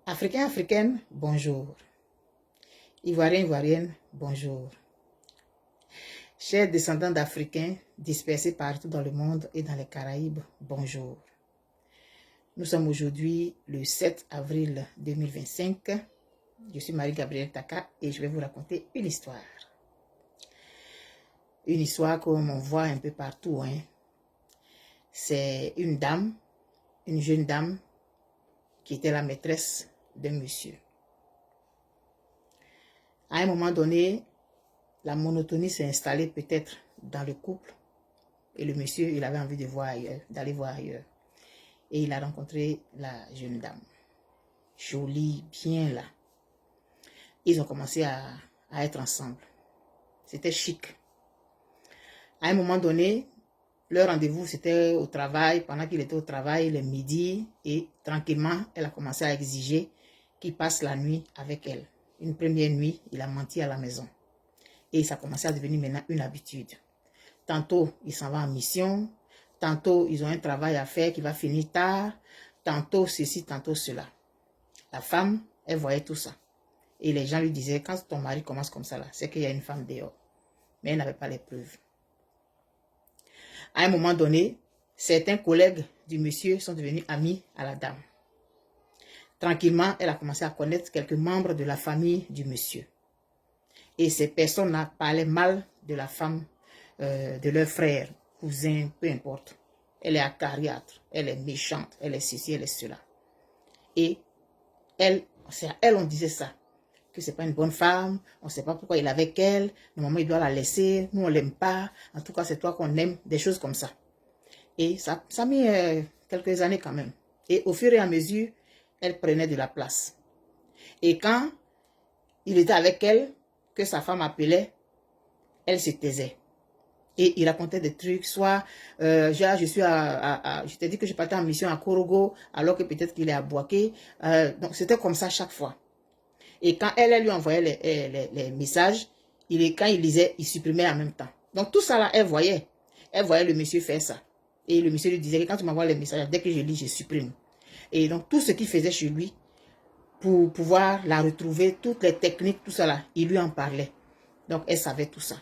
Africains, Africaines, bonjour. Ivoiriens, Ivoiriennes, bonjour. Chers descendants d'Africains dispersés partout dans le monde et dans les Caraïbes, bonjour. Nous sommes aujourd'hui le 7 avril 2025. Je suis Marie-Gabrielle Taka et je vais vous raconter une histoire. Une histoire comme on voit un peu partout. C'est une dame, une jeune dame qui était la maîtresse d'un monsieur. À un moment donné, la monotonie s'est installée peut-être dans le couple et le monsieur, il avait envie de voir ailleurs, d'aller voir ailleurs. Et il a rencontré la jeune dame, jolie, bien là. Ils ont commencé à être ensemble. C'était chic. À un moment donné, leur rendez-vous, c'était au travail. Pendant qu'il était au travail, le midi, et tranquillement, elle a commencé à exiger qu'il passe la nuit avec elle. Une première nuit, il a menti à la maison. Et ça a commencé à devenir maintenant une habitude. Tantôt, il s'en va en mission. Tantôt, ils ont un travail à faire qui va finir tard. Tantôt, ceci, tantôt, cela. La femme, elle voyait tout ça. Et les gens lui disaient, quand ton mari commence comme ça, là, c'est qu'il y a une femme dehors. Mais elle n'avait pas les preuves. À un moment donné, certains collègues du monsieur sont devenus amis à la dame. Tranquillement, elle a commencé à connaître quelques membres de la famille du monsieur. Et ces personnes-là parlaient mal de la femme, de leur frère, cousin, peu importe. Elle est acariâtre, elle est méchante, elle est ceci, elle est cela. Et elle, c'est à elle on disait ça, que c'est pas une bonne femme, on ne sait pas pourquoi il est avec elle, normalement il doit la laisser, nous on l'aime pas, en tout cas c'est toi qu'on aime, des choses comme ça. Et ça a mis quelques années quand même. Et au fur et à mesure, elle prenait de la place. Et quand il était avec elle, que sa femme appelait, elle se taisait. Et il racontait des trucs, soit je t'ai dit que je partais en mission à Korogo, alors que peut-être qu'il est à Bouaké. Donc c'était comme ça chaque fois. Et quand elle lui envoyait les messages, quand il lisait, il supprimait en même temps. Donc tout ça là, elle voyait le monsieur faire ça. Et le monsieur lui disait que quand tu m'envoies les messages, dès que je lis, je supprime. Et donc tout ce qu'il faisait chez lui, pour pouvoir la retrouver, toutes les techniques, tout ça là, il lui en parlait. Donc elle savait tout ça.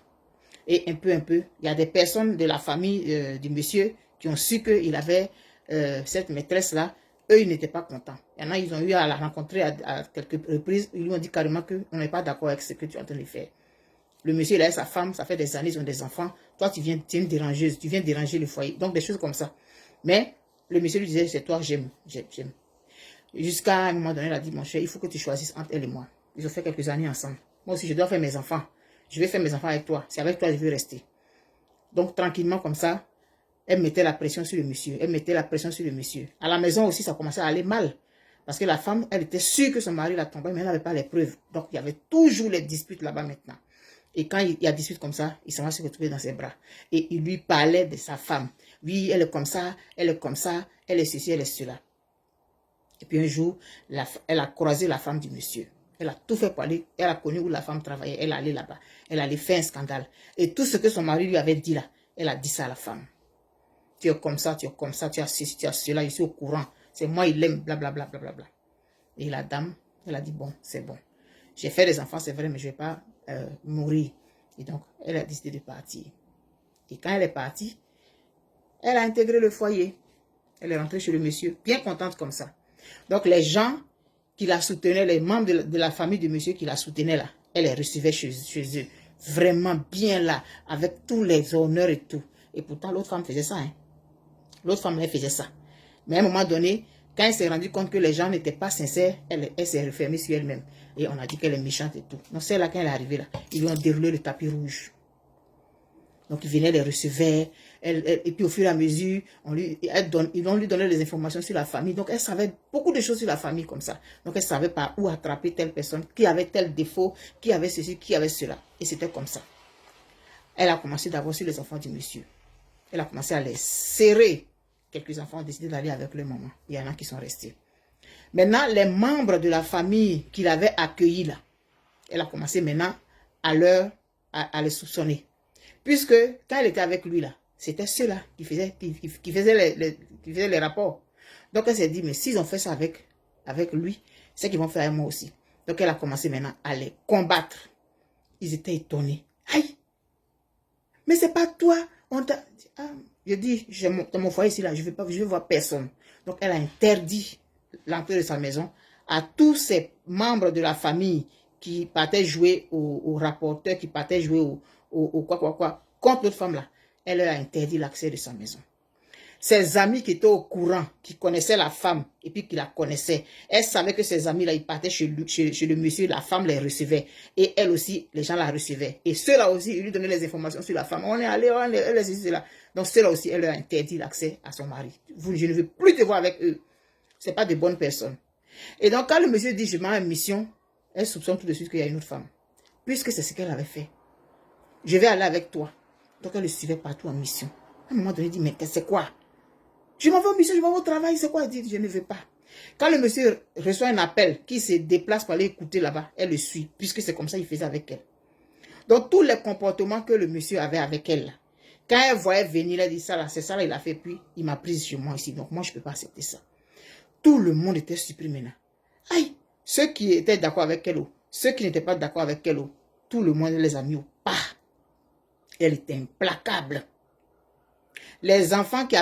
Et un peu, il y a des personnes de la famille du monsieur qui ont su qu'il avait cette maîtresse-là. Eux, ils n'étaient pas contents. Il y en a, ils ont eu à la rencontrer à quelques reprises. Ils lui ont dit carrément qu'on n'est pas d'accord avec ce que tu es en train de faire. Le monsieur, il a sa femme, ça fait des années, ils ont des enfants. Toi, tu es une dérangeuse, tu viens déranger le foyer. Donc, des choses comme ça. Mais le monsieur lui disait, c'est toi, j'aime. Jusqu'à un moment donné, il a dit, mon cher, il faut que tu choisisses entre elle et moi. Ils ont fait quelques années ensemble. Moi aussi, je dois faire mes enfants. Je vais faire mes enfants avec toi. C'est avec toi que je veux rester. Donc, tranquillement, comme ça, elle mettait la pression sur le monsieur. À la maison aussi, ça commençait à aller mal. Parce que la femme, elle était sûre que son mari la tombait, mais elle n'avait pas les preuves. Donc, il y avait toujours les disputes là-bas maintenant. Et quand il y a dispute comme ça, il s'en va se retrouver dans ses bras. Et il lui parlait de sa femme. Oui, elle est comme ça, elle est comme ça, elle est ceci, elle est cela. Et puis un jour, elle a croisé la femme du monsieur. Elle a tout fait pour aller, elle a connu où la femme travaillait, elle allait là-bas. Elle allait faire un scandale. Et tout ce que son mari lui avait dit là, elle a dit ça à la femme. Tu es comme ça, tu es comme ça, tu as ceci, tu as cela, je suis au courant. C'est moi, il l'aime, blablabla. Bla, bla, bla. Et la dame, elle a dit, bon, c'est bon. J'ai fait des enfants, c'est vrai, mais je ne vais pas mourir. Et donc, elle a décidé de partir. Et quand elle est partie, elle a intégré le foyer. Elle est rentrée chez le monsieur, bien contente comme ça. Donc, les gens qui la soutenaient, les membres de la famille du monsieur qui la soutenaient là, elle les recevait chez eux. Vraiment bien là, avec tous les honneurs et tout. Et pourtant, l'autre femme faisait ça. L'autre femme, elle faisait ça. Mais à un moment donné, quand elle s'est rendue compte que les gens n'étaient pas sincères, elle s'est refermée sur elle-même. Et on a dit qu'elle est méchante et tout. Donc, c'est là, quand elle est arrivée là, ils lui ont déroulé le tapis rouge. Donc, il venait les recevoir. Et puis, au fur et à mesure, ils vont lui donner les informations sur la famille. Donc, elle savait beaucoup de choses sur la famille comme ça. Donc, elle savait par où attraper telle personne, qui avait tel défaut, qui avait ceci, qui avait cela. Et c'était comme ça. Elle a commencé d'abord sur les enfants du monsieur. Elle a commencé à les serrer. Quelques enfants ont décidé d'aller avec leur maman. Il y en a qui sont restés. Maintenant, les membres de la famille qu'il avait accueillis là, elle a commencé maintenant à les soupçonner. Puisque quand elle était avec lui là, c'était ceux-là qui faisaient les rapports. Donc elle s'est dit, mais s'ils ont fait ça avec lui, c'est qu'ils vont faire moi aussi. Donc, elle a commencé maintenant à les combattre. Ils étaient étonnés. Aïe, mais c'est pas toi. On t'a... Ah, je dis, dans mon foyer ici, là, je vais voir personne. Donc, elle a interdit l'entrée de sa maison à tous ces membres de la famille qui partaient jouer au rapporteur, qui partaient jouer au contre l'autre femme là. Elle leur a interdit l'accès de sa maison. Ses amis qui étaient au courant, qui connaissaient la femme et puis qui la connaissaient, elle savait que ses amis là, ils partaient chez le monsieur, la femme les recevait. Et elle aussi, les gens la recevaient. Et ceux-là aussi, ils lui donnaient les informations sur la femme. On est allé, elle est là. Donc ceux-là aussi, elle leur a interdit l'accès à son mari. Je ne veux plus te voir avec eux. Ce n'est pas de bonnes personnes. Et donc quand le monsieur dit, je m'en mission, elle soupçonne tout de suite qu'il y a une autre femme. Puisque c'est ce qu'elle avait fait. Je vais aller avec toi. Donc elle le suivait partout en mission. À un moment donné, il dit, mais c'est quoi? Je m'en vais au mission, je m'en vais au travail, c'est quoi? Elle dit, je ne veux pas. Quand le monsieur reçoit un appel, qui se déplace pour aller écouter là-bas, elle le suit, puisque c'est comme ça qu'il faisait avec elle. Donc, tous les comportements que le monsieur avait avec elle, quand elle voyait venir, elle dit, ça là, c'est ça là, il a fait, puis il m'a prise chez moi ici, donc moi, je ne peux pas accepter ça. Tout le monde était surpris maintenant. Aïe, ceux qui étaient d'accord avec elle, ceux qui n'étaient pas d'accord avec elle, tout le monde les a mis au pas. Elle était implacable. Les enfants qui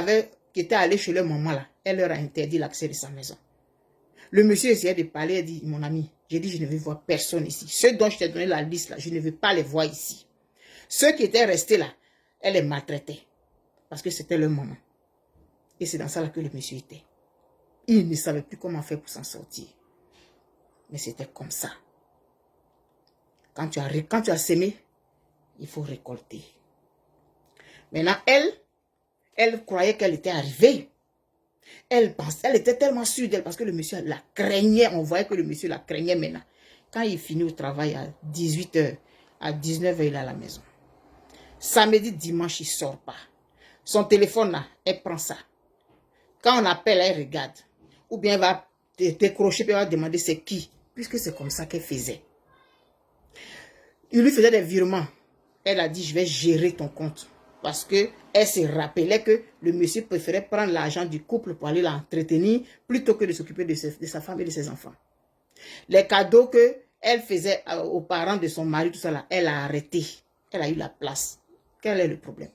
étaient allés chez leur maman là, elle leur a interdit l'accès de sa maison. Le monsieur essayait de parler, il dit, mon ami, j'ai dit, je ne veux voir personne ici. Ceux dont je t'ai donné la liste là, je ne veux pas les voir ici. Ceux qui étaient restés là, elle les maltraitait. Parce que c'était leur maman. Et c'est dans ça là que le monsieur était. Il ne savait plus comment faire pour s'en sortir. Mais c'était comme ça. Quand tu as semé, il faut récolter. Maintenant, elle croyait qu'elle était arrivée. Elle était tellement sûre d'elle parce que le monsieur la craignait. On voyait que le monsieur la craignait maintenant. Quand il finit au travail à 18 h, à 19 h, il est à la maison. Samedi, dimanche, il ne sort pas. Son téléphone là, elle prend ça. Quand on appelle, elle regarde. Ou bien elle va décrocher et elle va demander c'est qui. Puisque c'est comme ça qu'elle faisait. Il lui faisait des virements. Elle a dit, je vais gérer ton compte. Parce qu'elle se rappelait que le monsieur préférait prendre l'argent du couple pour aller l'entretenir plutôt que de s'occuper de sa femme et de ses enfants. Les cadeaux qu'elle faisait aux parents de son mari, tout ça là, elle a arrêté. Elle a eu la place. Quel est le problème?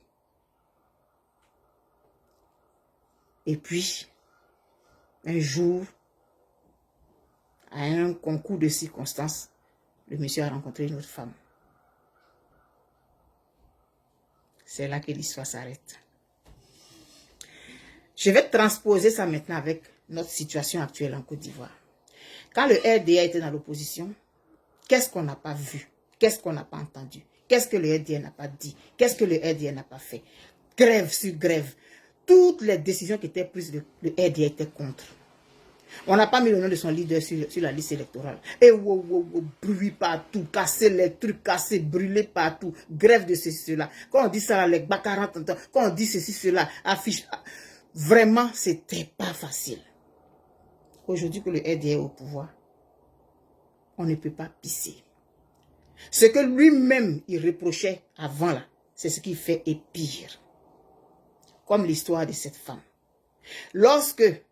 Et puis, un jour, à un concours de circonstances, le monsieur a rencontré une autre femme. C'est là que l'histoire s'arrête. Je vais transposer ça maintenant avec notre situation actuelle en Côte d'Ivoire. Quand le RDA était dans l'opposition, qu'est-ce qu'on n'a pas vu? Qu'est-ce qu'on n'a pas entendu? Qu'est-ce que le RDA n'a pas dit? Qu'est-ce que le RDA n'a pas fait? Grève sur grève. Toutes les décisions qui étaient prises, le RDA était contre. On n'a pas mis le nom de son leader sur la liste électorale. Et bruit partout, casser les trucs, casser, brûler partout, grève de ceci, cela. Quand on dit ça, les bacarans, quand on dit ceci, cela, affiche. Vraiment, c'était pas facile. Aujourd'hui que le RDA est au pouvoir, on ne peut pas pisser. Ce que lui-même, il reprochait avant là, c'est ce qu'il fait et pire. Comme l'histoire de cette femme. Lorsque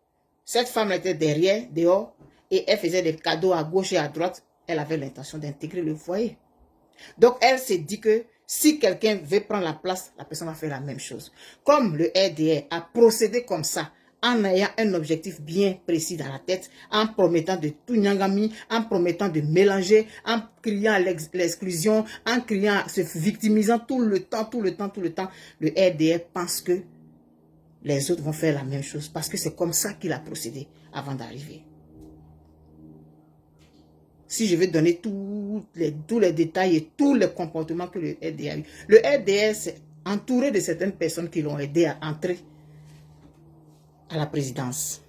cette femme était dehors, et elle faisait des cadeaux à gauche et à droite, elle avait l'intention d'intégrer le foyer. Donc, elle s'est dit que si quelqu'un veut prendre la place, la personne va faire la même chose. Comme le RDR a procédé comme ça, en ayant un objectif bien précis dans la tête, en promettant de tout nyangami, en promettant de mélanger, en criant l'exclusion, en criant, se victimisant tout le temps, le RDR pense que les autres vont faire la même chose parce que c'est comme ça qu'il a procédé avant d'arriver. Si je vais donner tous les détails et tous les comportements que le RDA a eu. Le RDA s'est entouré de certaines personnes qui l'ont aidé à entrer à la présidence.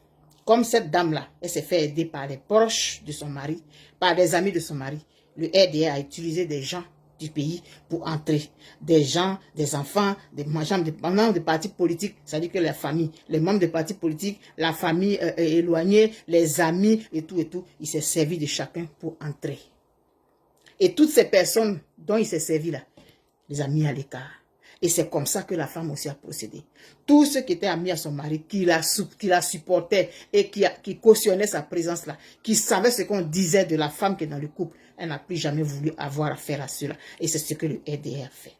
Comme cette dame-là, elle s'est fait aider par les proches de son mari, par des amis de son mari. Le RDA a utilisé des gens du pays pour entrer. Des gens, des enfants, des membres de partis politiques, c'est-à-dire que la famille, les membres de partis politiques, la famille éloignée, les amis et tout, il s'est servi de chacun pour entrer. Et toutes ces personnes dont il s'est servi là, les a mis à l'écart. Et c'est comme ça que la femme aussi a procédé. Tout ce qui était ami à son mari, qui la supportait et qui cautionnait sa présence là, qui savait ce qu'on disait de la femme qui est dans le couple, elle n'a plus jamais voulu avoir affaire à cela. Et c'est ce que le RDR fait.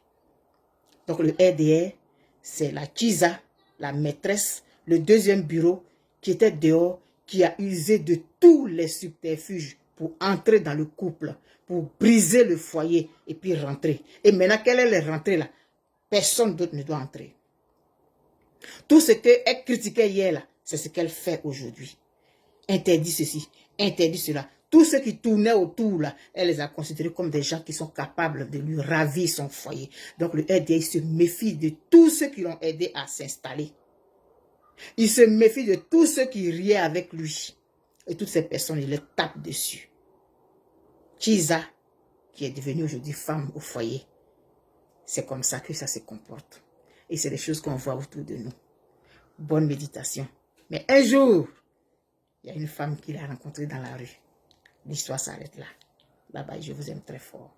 Donc le RDR, c'est la Chisa, la maîtresse, le deuxième bureau qui était dehors, qui a usé de tous les subterfuges pour entrer dans le couple, pour briser le foyer et puis rentrer. Et maintenant qu'elle est rentrée là, personne d'autre ne doit entrer. Tout ce qu'elle critiquait hier là, c'est ce qu'elle fait aujourd'hui. Interdit ceci, interdit cela. Tout ce qui tournait autour là, elle les a considérés comme des gens qui sont capables de lui ravir son foyer. Donc le RDA se méfie de tous ceux qui l'ont aidé à s'installer. Il se méfie de tous ceux qui riaient avec lui. Et toutes ces personnes, il les tape dessus. Chisa, qui est devenue aujourd'hui femme au foyer, c'est comme ça que ça se comporte. Et c'est des choses qu'on voit autour de nous. Bonne méditation. Mais un jour, il y a une femme qu'il a rencontrée dans la rue. L'histoire s'arrête là. Bye bye, je vous aime très fort.